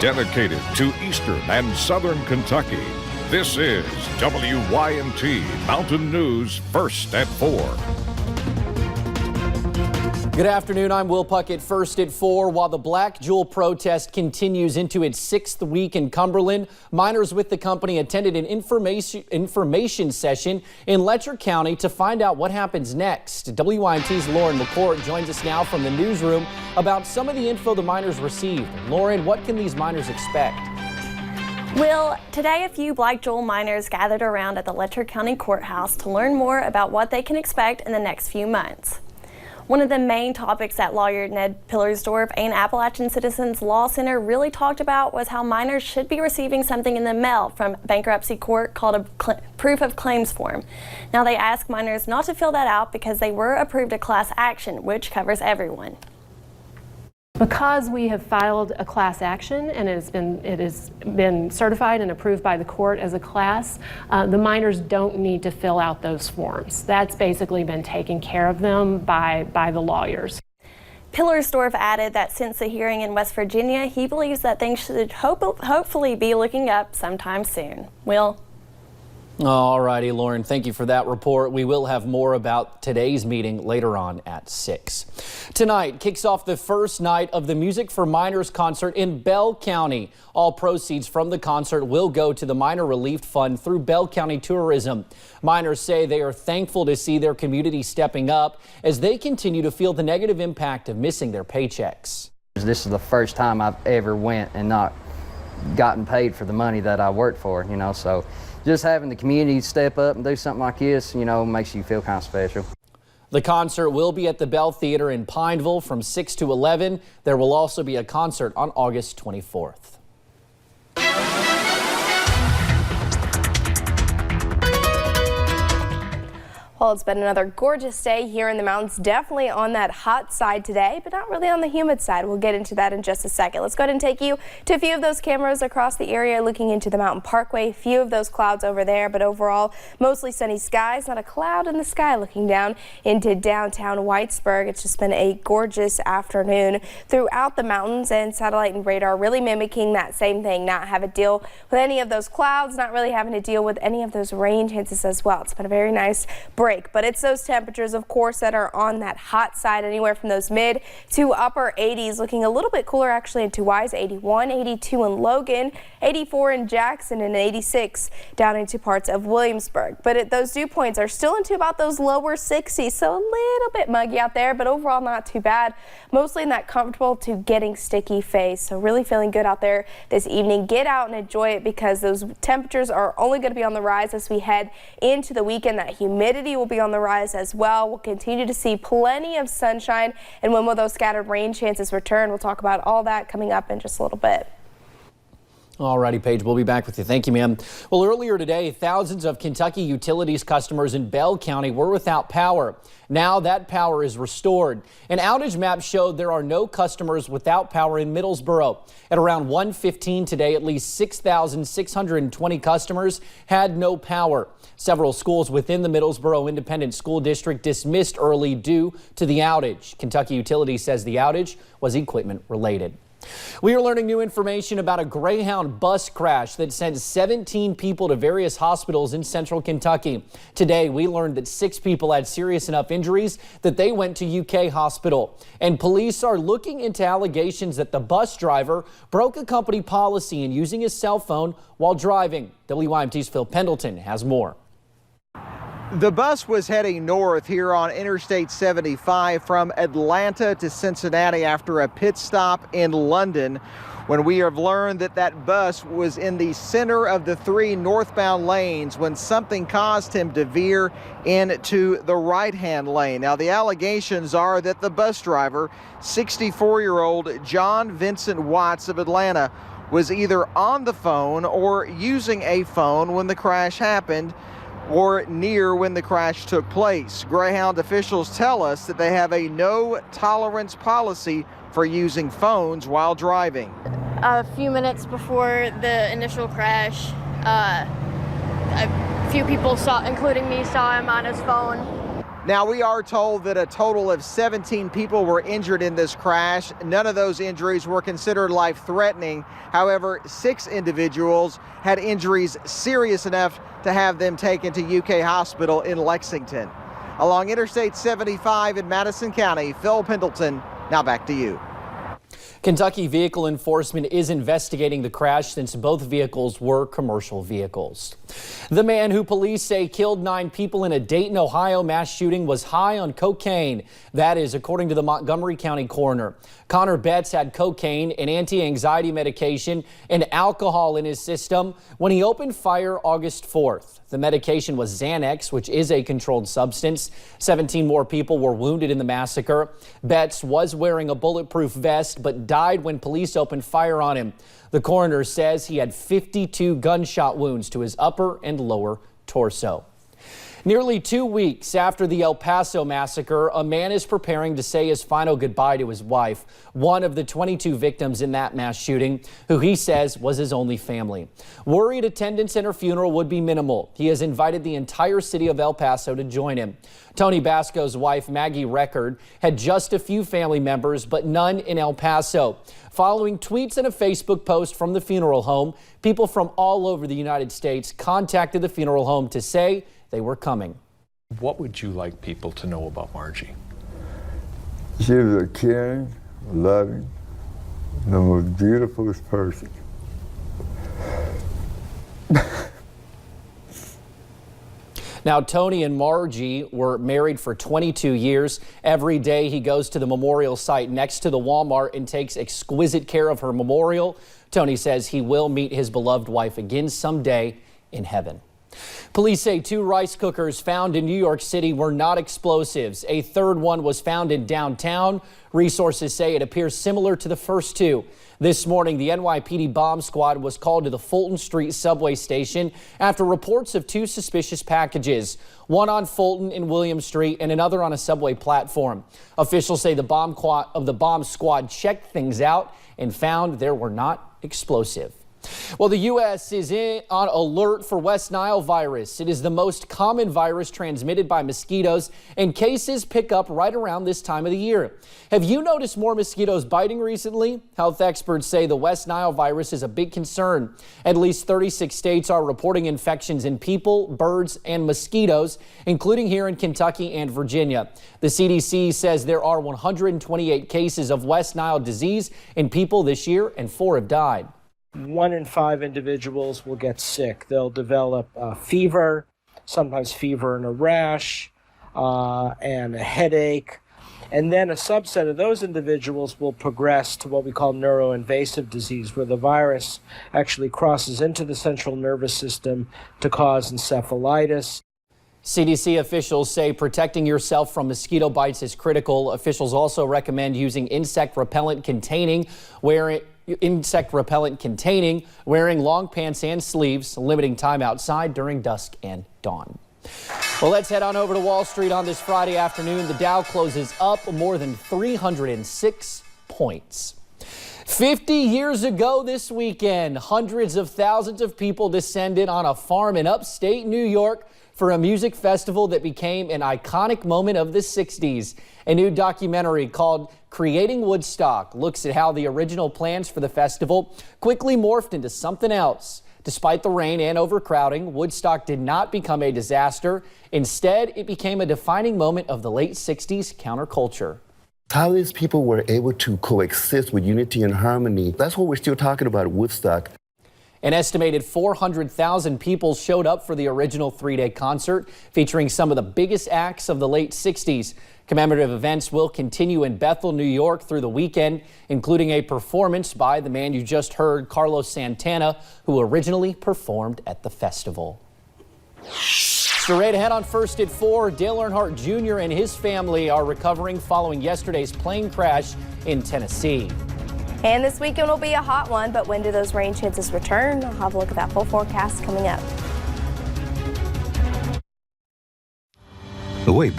dedicated to eastern and southern Kentucky. This is WYMT Mountain News First at 4. Good afternoon, I'm Will Puckett. First at 4. While the Black Jewel protest continues into its 6th week in Cumberland, miners with the company attended an information session in Letcher County to find out what happens next. WYMT's Lauren McCourt joins us now from the newsroom about some of the info the miners received. Lauren, what can these miners expect? Will, today a few Black Jewel miners gathered around at the Letcher County Courthouse to learn more about what they can expect in the next few months. One of the main topics that lawyer Ned Pillersdorf and Appalachian Citizens Law Center really talked about was how miners should be receiving something in the mail from bankruptcy court called a proof of claims form. Now they ask miners not to fill that out because they were approved a class action, which covers everyone. Because we have filed a class action and it has been certified and approved by the court as a class, the miners don't need to fill out those forms. That's basically been taken care of them by the lawyers. Pillersdorf added that since the hearing in West Virginia, he believes that things should hopefully be looking up sometime soon. Will? All righty, Lauren, thank you for that report. We will have more about today's meeting later on at 6. Tonight kicks off the first night of the Music for Miners concert in Bell County. All proceeds from the concert will go to the Miner Relief Fund through Bell County Tourism. Miners say they are thankful to see their community stepping up as they continue to feel the negative impact of missing their paychecks. This is the first time I've ever went and not gotten paid for the money that I worked for, so just having the community step up and do something like this, makes you feel kind of special. The concert will be at the Bell Theater in Pineville from 6 to 11. There will also be a concert on August 24th. Well, it's been another gorgeous day here in the mountains, definitely on that hot side today, but not really on the humid side. We'll get into that in just a second. Let's go ahead and take you to a few of those cameras across the area looking into the mountain parkway. A few of those clouds over there, but overall mostly sunny skies, not a cloud in the sky looking down into downtown Whitesburg. It's just been a gorgeous afternoon throughout the mountains, and satellite and radar really mimicking that same thing, not have to deal with any of those clouds, not really having to deal with any of those rain chances as well. It's been a very nice break. But it's those temperatures, of course, that are on that hot side, anywhere from those mid to upper 80s, looking a little bit cooler actually into Wise, 81, 82 in Logan, 84 in Jackson, and 86 down into parts of Williamsburg. But those dew points are still into about those lower 60s, so a little bit muggy out there, but overall not too bad. Mostly in that comfortable to getting sticky phase, so really feeling good out there this evening. Get out and enjoy it because those temperatures are only going to be on the rise as we head into the weekend. That humidity will be on the rise as well. We'll continue to see plenty of sunshine, and when will those scattered rain chances return? We'll talk about all that coming up in just a little bit. All righty, Paige, we'll be back with you. Thank you, ma'am. Well, earlier today, thousands of Kentucky Utilities customers in Bell County were without power. Now that power is restored. An outage map showed there are no customers without power in Middlesboro. At around 1:15 today, at least 6,620 customers had no power. Several schools within the Middlesboro Independent School District dismissed early due to the outage. Kentucky Utilities says the outage was equipment related. We are learning new information about a Greyhound bus crash that sent 17 people to various hospitals in central Kentucky. Today, we learned that 6 people had serious enough injuries that they went to UK hospital. And police are looking into allegations that the bus driver broke a company policy in using his cell phone while driving. WYMT's Phil Pendleton has more. The bus was heading north here on Interstate 75 from Atlanta to Cincinnati after a pit stop in London, when we have learned that that bus was in the center of the 3 northbound lanes when something caused him to veer into the right-hand lane. Now, the allegations are that the bus driver, 64-year-old John Vincent Watts of Atlanta, was either on the phone or using a phone when the crash happened, or near when the crash took place. Greyhound officials tell us that they have a no-tolerance policy for using phones while driving. A few minutes before the initial crash, a few people saw, including me, saw him on his phone. Now, we are told that a total of 17 people were injured in this crash. None of those injuries were considered life-threatening. However, 6 individuals had injuries serious enough to have them taken to UK Hospital in Lexington. Along Interstate 75 in Madison County, Phil Pendleton, now back to you. Kentucky Vehicle Enforcement is investigating the crash since both vehicles were commercial vehicles. The man who police say killed 9 people in a Dayton, Ohio mass shooting was high on cocaine. That is according to the Montgomery County coroner. Connor Betts had cocaine, an anti-anxiety medication, and alcohol in his system when he opened fire August 4th. The medication was Xanax, which is a controlled substance. 17 more people were wounded in the massacre. Betts was wearing a bulletproof vest but died when police opened fire on him. The coroner says he had 52 gunshot wounds to his upper and lower torso. Nearly 2 weeks after the El Paso massacre, a man is preparing to say his final goodbye to his wife, one of the 22 victims in that mass shooting, who he says was his only family. Worried attendance at her funeral would be minimal. He has invited the entire city of El Paso to join him. Tony Basco's wife, Maggie Record, had just a few family members, but none in El Paso. Following tweets and a Facebook post from the funeral home, people from all over the United States contacted the funeral home to say they were coming. What would you like people to know about Margie? She was a caring, loving, the most beautifulest person. Now, Tony and Margie were married for 22 years. Every day he goes to the memorial site next to the Walmart and takes exquisite care of her memorial. Tony says he will meet his beloved wife again someday in heaven. Police say 2 rice cookers found in New York City were not explosives. A third one was found in downtown. Resources say it appears similar to the first 2. This morning, the NYPD bomb squad was called to the Fulton Street subway station after reports of 2 suspicious packages, one on Fulton and William Street and another on a subway platform. Officials say the bomb squad checked things out and found there were not explosive. Well, the U.S. is on alert for West Nile virus. It is the most common virus transmitted by mosquitoes, and cases pick up right around this time of the year. Have you noticed more mosquitoes biting recently? Health experts say the West Nile virus is a big concern. At least 36 states are reporting infections in people, birds, and mosquitoes, including here in Kentucky and Virginia. The CDC says there are 128 cases of West Nile disease in people this year, and 4 have died. 1 in 5 individuals will get sick. They'll develop fever, sometimes fever and a rash, and a headache. And then a subset of those individuals will progress to what we call neuroinvasive disease, where the virus actually crosses into the central nervous system to cause encephalitis. CDC officials say protecting yourself from mosquito bites is critical. Officials also recommend using insect repellent containing, wearing long pants and sleeves, limiting time outside during dusk and dawn. Well, let's head on over to Wall Street on this Friday afternoon. The Dow closes up more than 306 points. 50 years ago this weekend, hundreds of thousands of people descended on a farm in upstate New York for a music festival that became an iconic moment of the 60s. A new documentary called Creating Woodstock looks at how the original plans for the festival quickly morphed into something else. Despite the rain and overcrowding, Woodstock did not become a disaster. Instead, it became a defining moment of the late 60s counterculture. How these people were able to coexist with unity and harmony, that's what we're still talking about at Woodstock. An estimated 400,000 people showed up for the original 3-day concert, featuring some of the biggest acts of the late 60s. Commemorative events will continue in Bethel, New York through the weekend, including a performance by the man you just heard, Carlos Santana, who originally performed at the festival. Straight ahead on First at 4, Dale Earnhardt Jr. and his family are recovering following yesterday's plane crash in Tennessee. And this weekend will be a hot one, but when do those rain chances return? I'll have a look at that full forecast coming up. Wait.